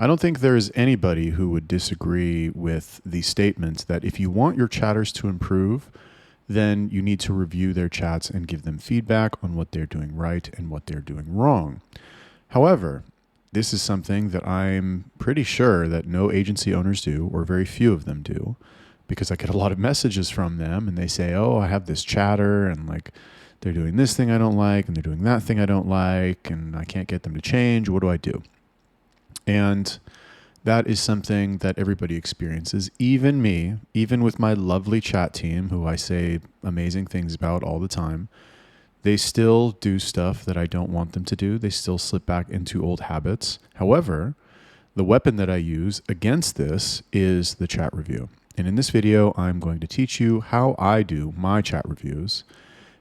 I don't think there is anybody who would disagree with the statement that if you want your chatters to improve, then you need to review their chats and give them feedback on what they're doing right and what they're doing wrong. However, this is something that I'm pretty sure that no agency owners do, or very few of them do, because I get a lot of messages from them and they say, oh, I have this chatter and like they're doing this thing I don't like and they're doing that thing I don't like and I can't get them to change. What do I do? And that is something that everybody experiences, even me, even with my lovely chat team, who I say amazing things about all the time. They still do stuff that I don't want them to do. They still slip back into old habits. However, the weapon that I use against this is the chat review. And in this video, I'm going to teach you how I do my chat reviews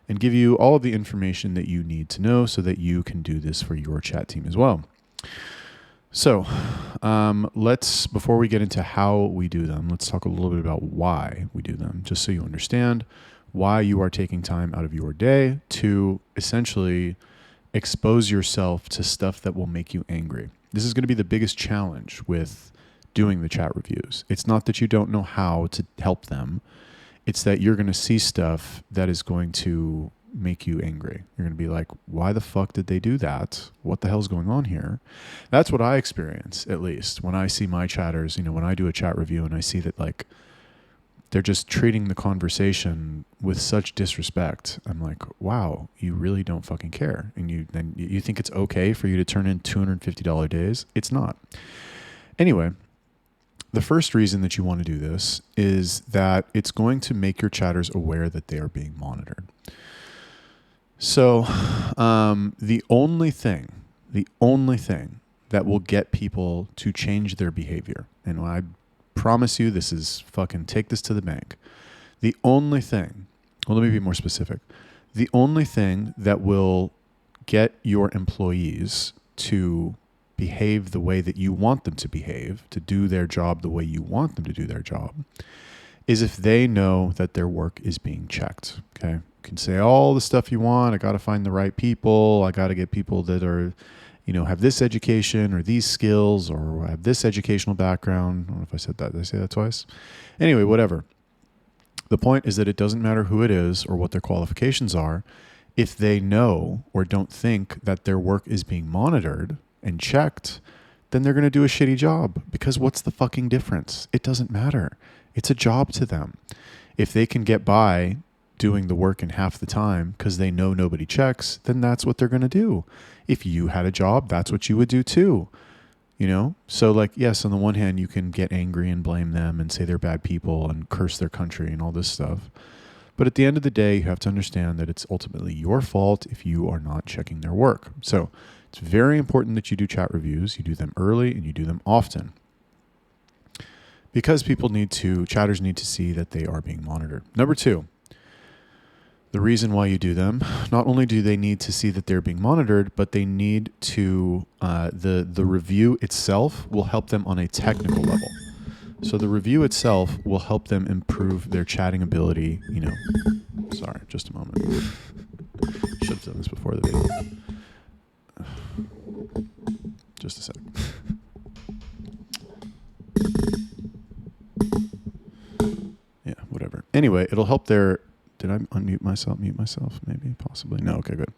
and give you all of the information that you need to know so that you can do this for your chat team as well. So before we get into how we do them, let's talk a little bit about why we do them, just so you understand why you are taking time out of your day to essentially expose yourself to stuff that will make you angry. This is going to be the biggest challenge with doing the chat reviews. It's not that you don't know how to help them. It's that you're going to see stuff that is going to make you angry. You're going to be like, why the fuck did they do that? What the hell's going on here? That's what I experience, at least, when I see my chatters, when I do a chat review and I see that like they're just treating the conversation with such disrespect. I'm like, wow, you really don't fucking care. And you think it's okay for you to turn in $250 days? It's not. Anyway, the first reason that you want to do this is that it's going to make your chatters aware that they are being monitored. So the only thing that will get people to change their behavior, and I promise you this is fucking take this to the bank. The only thing, well, let me be more specific. The only thing that will get your employees to behave the way that you want them to behave, to do their job the way you want them to do their job, is if they know that their work is being checked. Okay. You can say all the stuff you want. I got to find the right people. I got to get people that are, have this education or these skills or have this educational background. I don't know if I said that. Did I say that twice? Anyway, whatever. The point is that it doesn't matter who it is or what their qualifications are. If they know or don't think that their work is being monitored and checked, then they're going to do a shitty job, because what's the fucking difference? It doesn't matter. It's a job to them. If they can get by doing the work in half the time because they know nobody checks, then that's what they're going to do. If you had a job, that's what you would do too. So like, yes, on the one hand, you can get angry and blame them and say they're bad people and curse their country and all this stuff. But at the end of the day, you have to understand that it's ultimately your fault if you are not checking their work. So it's very important that you do chat reviews. You do them early and you do them often, because chatters need to see that they are being monitored. Number two, the reason why you do them, not only do they need to see that they're being monitored, but they need to, the review itself will help them on a technical level. So the review itself will help them improve their chatting ability. Sorry, just a moment. Should have done this before the video. Just a sec. Yeah, whatever. Anyway, it'll help their... Did I unmute myself? Mute myself? Maybe, possibly. No, okay, good.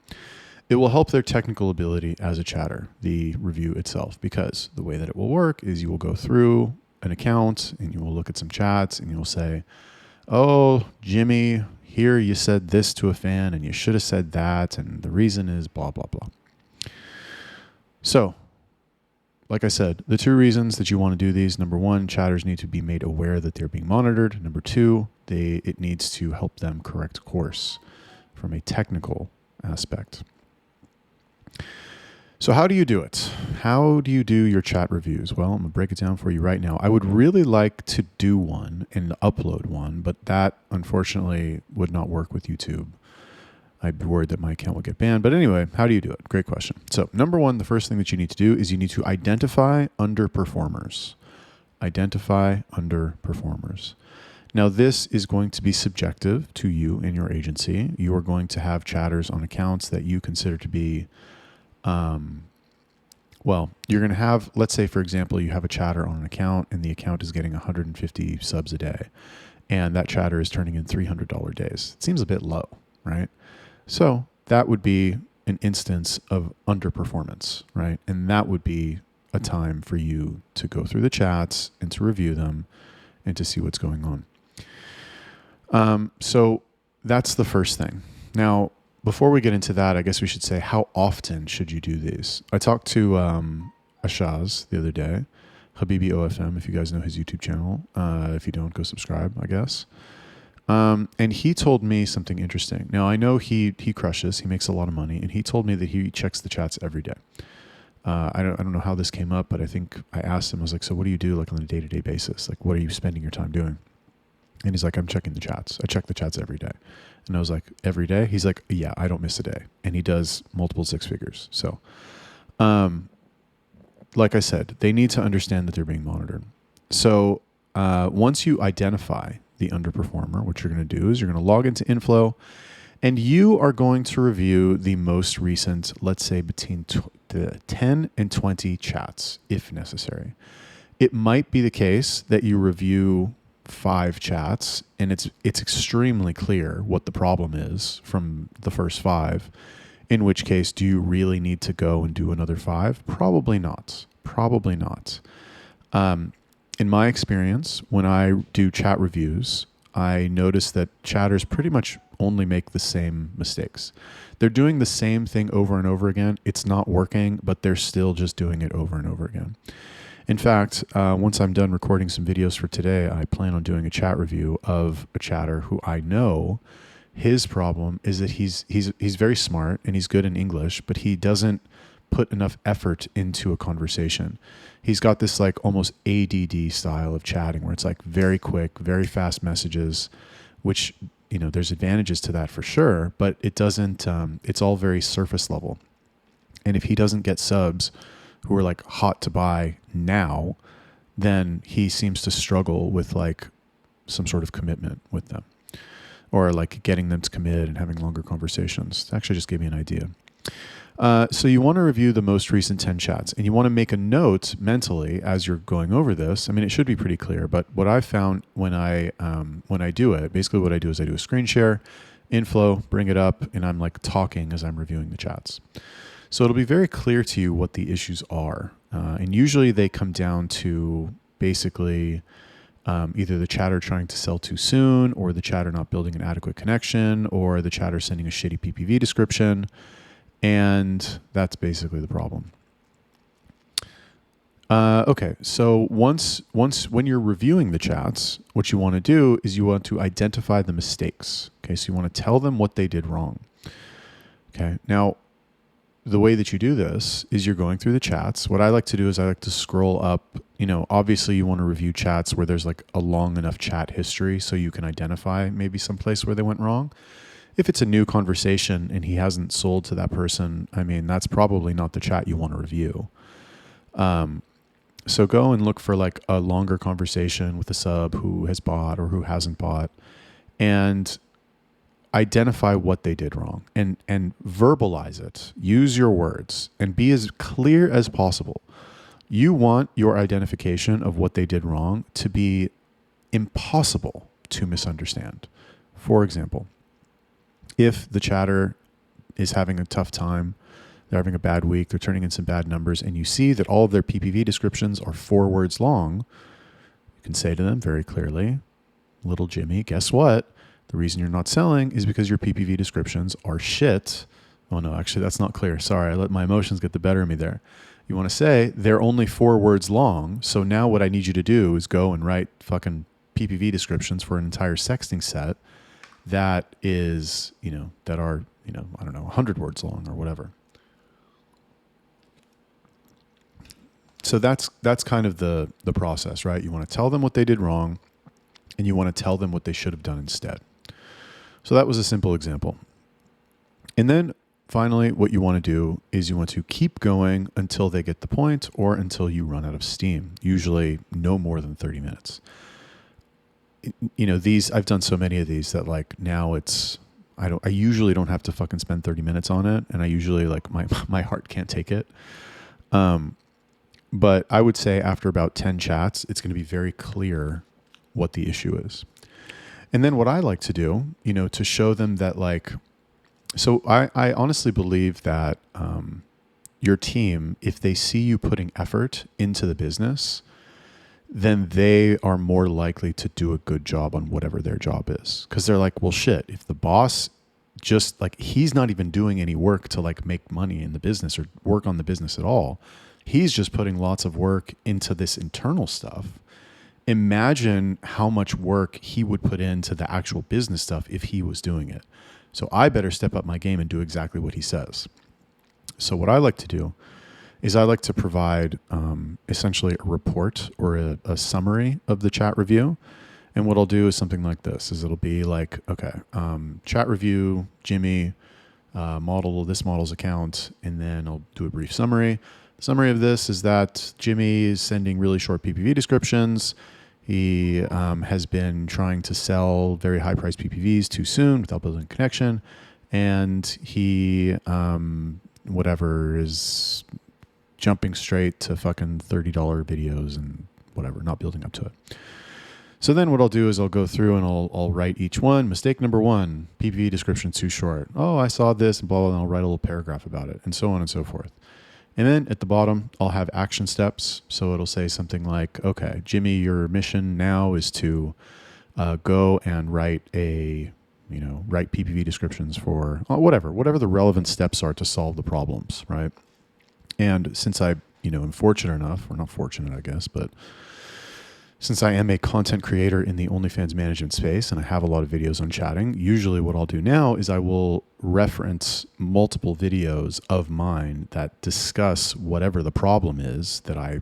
It will help their technical ability as a chatter, the review itself, because the way that it will work is you will go through an account and you will look at some chats and you will say, oh, Jimmy, here you said this to a fan and you should have said that, and the reason is blah, blah, blah. So, like I said, the two reasons that you want to do these: number one, chatters need to be made aware that they're being monitored. Number two, it needs to help them correct course from a technical aspect. So how do you do it? How do you do your chat reviews? Well, I'm going to break it down for you right now. I would really like to do one and upload one, but that unfortunately would not work with YouTube. I'd be worried that my account would get banned. But anyway, how do you do it? Great question. So number one, the first thing that you need to do is you need to identify underperformers. Identify underperformers. Now, this is going to be subjective to you and your agency. You are going to have chatters on accounts that you consider to be Well, you're going to have, let's say, for example, you have a chatter on an account and the account is getting 150 subs a day, and that chatter is turning in $300 days. It seems a bit low, right? So that would be an instance of underperformance, right? And that would be a time for you to go through the chats and to review them and to see what's going on. So that's the first thing. Now, before we get into that, I guess we should say, how often should you do these? I talked to Ashaz the other day, Habibi OFM, if you guys know his YouTube channel. If you don't, go subscribe, I guess. And he told me something interesting. Now, I know he crushes, he makes a lot of money, and he told me that he checks the chats every day. I don't know how this came up, but I think I asked him, I was like, so what do you do like on a day-to-day basis? Like, what are you spending your time doing? And he's like, I'm checking the chats. I check the chats every day. And I was like, every day? He's like, yeah, I don't miss a day. And he does multiple six figures. So, like I said, they need to understand that they're being monitored. So once you identify the underperformer, what you're going to do is you're going to log into Inflow, and you are going to review the most recent, let's say between 10 and 20 chats, if necessary. It might be the case that you review 5 chats and it's extremely clear what the problem is from the first 5, in which case, do you really need to go and do another 5? Probably not. Probably not. In my experience, when I do chat reviews, I notice that chatters pretty much only make the same mistakes. They're doing the same thing over and over again. It's not working, but they're still just doing it over and over again. In fact, once I'm done recording some videos for today, I plan on doing a chat review of a chatter who I know his problem is that he's very smart and he's good in English, but he doesn't put enough effort into a conversation. He's got this like almost ADD style of chatting where it's like very quick, very fast messages, which, you know, there's advantages to that for sure, but it doesn't, it's all very surface level. And if he doesn't get subs who are like hot to buy now, then he seems to struggle with like some sort of commitment with them, or like getting them to commit and having longer conversations. It actually just gave me an idea. So you want to review the most recent 10 chats, and you want to make a note mentally as you're going over this. I mean, it should be pretty clear, but what I've found when I do it, basically what I do is I do a screen share, Inflow, bring it up, and I'm like talking as I'm reviewing the chats. So it'll be very clear to you what the issues are. And usually they come down to basically either the chatter trying to sell too soon, or the chatter not building an adequate connection, or the chatter sending a shitty PPV description. And that's basically the problem. Okay, so once when you're reviewing the chats, what you want to do is you want to identify the mistakes. Okay, so you want to tell them what they did wrong. Okay, now the way that you do this is you're going through the chats. What I like to do is I like to scroll up. You know, obviously you want to review chats where there's like a long enough chat history so you can identify maybe some place where they went wrong. If it's a new conversation and he hasn't sold to that person, I mean, that's probably not the chat you want to review. So go and look for like a longer conversation with a sub who has bought or who hasn't bought, and identify what they did wrong and verbalize it. Use your words and be as clear as possible. You want your identification of what they did wrong to be impossible to misunderstand. For example, if the chatter is having a tough time, they're having a bad week, they're turning in some bad numbers, and you see that all of their PPV descriptions are 4 words long, you can say to them very clearly, little Jimmy, guess what? The reason you're not selling is because your PPV descriptions are shit. Oh no, actually that's not clear. Sorry, I let my emotions get the better of me there. You want to say they're only 4 words long, so now what I need you to do is go and write fucking PPV descriptions for an entire sexting set that is, you know, that are, you know, I don't know, 100 words long or whatever. So that's kind of the process, right? You want to tell them what they did wrong, and you want to tell them what they should have done instead. So that was a simple example. And then finally, what you want to do is you want to keep going until they get the point or until you run out of steam, usually no more than 30 minutes. You know, I've done so many of these that like now I usually don't have to fucking spend 30 minutes on it. And I usually like my heart can't take it. But I would say after about 10 chats, it's going to be very clear what the issue is. And then what I like to do, to show them that so I honestly believe that your team, if they see you putting effort into the business, then they are more likely to do a good job on whatever their job is. Because they're like, well, shit, if the boss just he's not even doing any work to make money in the business or work on the business at all. He's just putting lots of work into this internal stuff. Imagine how much work he would put into the actual business stuff if he was doing it. So I better step up my game and do exactly what he says. So what I like to do is I like to provide essentially a report or a summary of the chat review. And what I'll do is something like this, is it'll be chat review, Jimmy, this model's account, and then I'll do a brief summary. The summary of this is that Jimmy is sending really short PPV descriptions. He has been trying to sell very high-priced PPVs too soon without building a connection. And he, is jumping straight to fucking $30 videos and whatever, not building up to it. So then what I'll do is I'll go through and I'll write each one. Mistake number 1, PPV description too short. Oh, I saw this and blah, blah, and I'll write a little paragraph about it and so on and so forth. And then at the bottom, I'll have action steps. So it'll say something like, okay, Jimmy, your mission now is to go and write write PPV descriptions for whatever the relevant steps are to solve the problems, right? And since I, am fortunate enough, or not fortunate, I guess, but since I am a content creator in the OnlyFans management space and I have a lot of videos on chatting, usually what I'll do now is I will reference multiple videos of mine that discuss whatever the problem is that I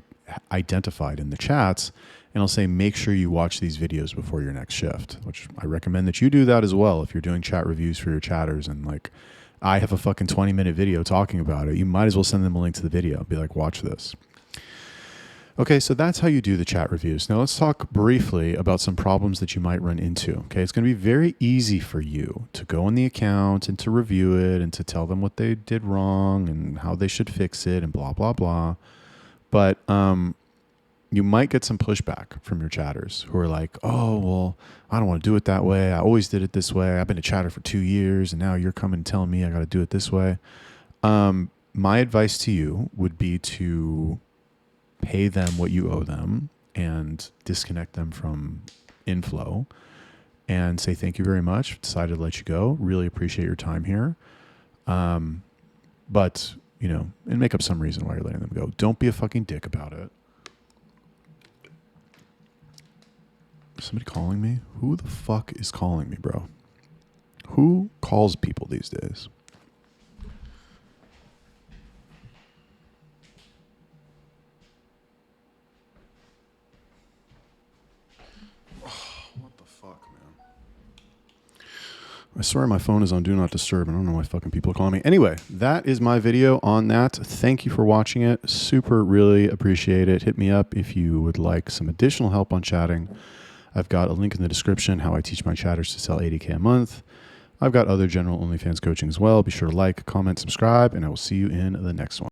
identified in the chats. And I'll say, make sure you watch these videos before your next shift, which I recommend that you do that as well. If you're doing chat reviews for your chatters and I have a fucking 20-minute video talking about it, you might as well send them a link to the video. Be like, watch this. Okay, so that's how you do the chat reviews. Now let's talk briefly about some problems that you might run into. Okay, it's going to be very easy for you to go in the account and to review it and to tell them what they did wrong and how they should fix it and blah, blah, blah. But you might get some pushback from your chatters who are like, oh, well, I don't want to do it that way. I always did it this way. I've been a chatter for 2 years and now you're coming and telling me I got to do it this way. My advice to you would be to pay them what you owe them and disconnect them from inflow and say, thank you very much. Decided to let you go. Really appreciate your time here. But, and make up some reason why you're letting them go. Don't be a fucking dick about it. Somebody calling me? Who the fuck is calling me, bro? Who calls people these days? What the fuck, man? I swear my phone is on Do Not Disturb. I don't know why fucking people are calling me. Anyway, that is my video on that. Thank you for watching it. Super, really appreciate it. Hit me up if you would like some additional help on chatting. I've got a link in the description, how I teach my chatters to sell $80K a month. I've got other general OnlyFans coaching as well. Be sure to like, comment, subscribe, and I will see you in the next one.